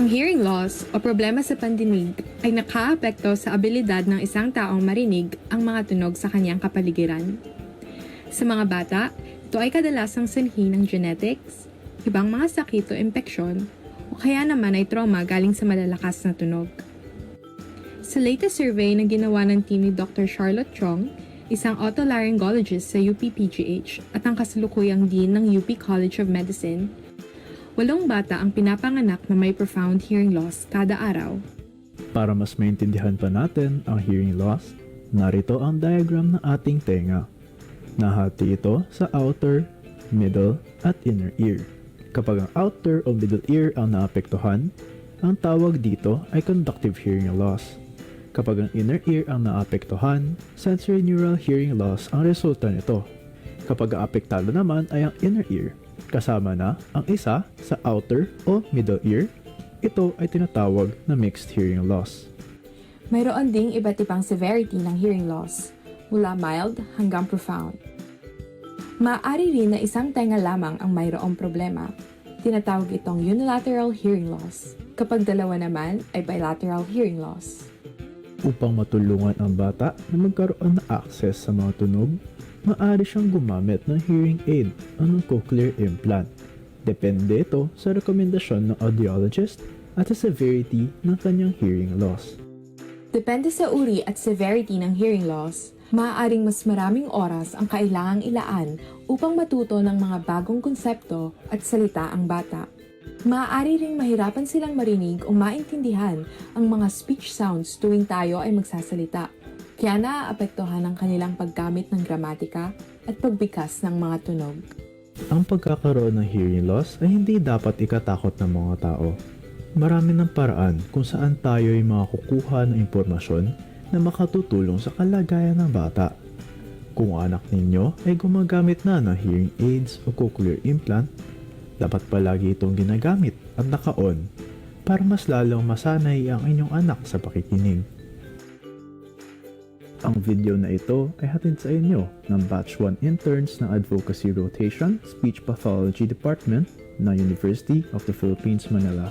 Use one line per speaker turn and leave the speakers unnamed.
Ang hearing loss o problema sa pandinig ay nakaapekto sa abilidad ng isang taong marinig ang mga tunog sa kanyang kapaligiran. Sa mga bata, ito ay kadalasang sanhi ng genetics, ibang mga sakit o impeksyon, o kaya naman ay trauma galing sa malalakas na tunog. Sa latest survey na ginawa ng team ni Dr. Charlotte Chong, isang otolaryngologist sa UP-PGH at ang kasalukuyang dean ng UP College of Medicine, 8 bata ang pinapanganak na may profound hearing loss kada araw.
Para mas maintindihan pa natin ang hearing loss, narito ang diagram ng ating tenga. Nahati ito sa outer, middle, at inner ear. Kapag ang outer o middle ear ang naapektuhan, ang tawag dito ay conductive hearing loss. Kapag ang inner ear ang naapektuhan, sensorineural hearing loss ang resulta nito. Kapag ang apektado naman ay ang inner ear, kasama na ang isa sa outer o middle ear, ito ay tinatawag na mixed hearing loss.
Mayroon ding iba't ibang severity ng hearing loss, mula mild hanggang profound. Maaari rin na isang tenga lamang ang mayroong problema. Tinatawag itong unilateral hearing loss. Kapag dalawa naman ay bilateral hearing loss.
Upang matulungan ang bata na magkaroon ng access sa mga tunog, maaari siyang gumamit ng hearing aid o ng cochlear implant. Depende ito sa rekomendasyon ng audiologist at sa severity ng kanyang hearing loss.
Depende sa uri at severity ng hearing loss, maaaring mas maraming oras ang kailangang ilaan upang matuto ng mga bagong konsepto at salita ang bata. Maaari ring mahirapan silang marinig o maintindihan ang mga speech sounds tuwing tayo ay magsasalita. Kaya naaapektuhan ang kanilang paggamit ng gramatika at pagbigkas ng mga tunog.
Ang pagkakaroon ng hearing loss ay hindi dapat ikatakot ng mga tao. Marami ng paraan kung saan tayo ay makakukuha ng impormasyon na makatutulong sa kalagayan ng bata. Kung anak ninyo ay gumagamit na ng hearing aids o cochlear implant, dapat palagi itong ginagamit at naka-on para mas lalong masanay ang inyong anak sa pakikinig. Ang video na ito ay hatid sa inyo ng Batch 1 interns ng Advocacy Rotation Speech Pathology Department ng University of the Philippines, Manila.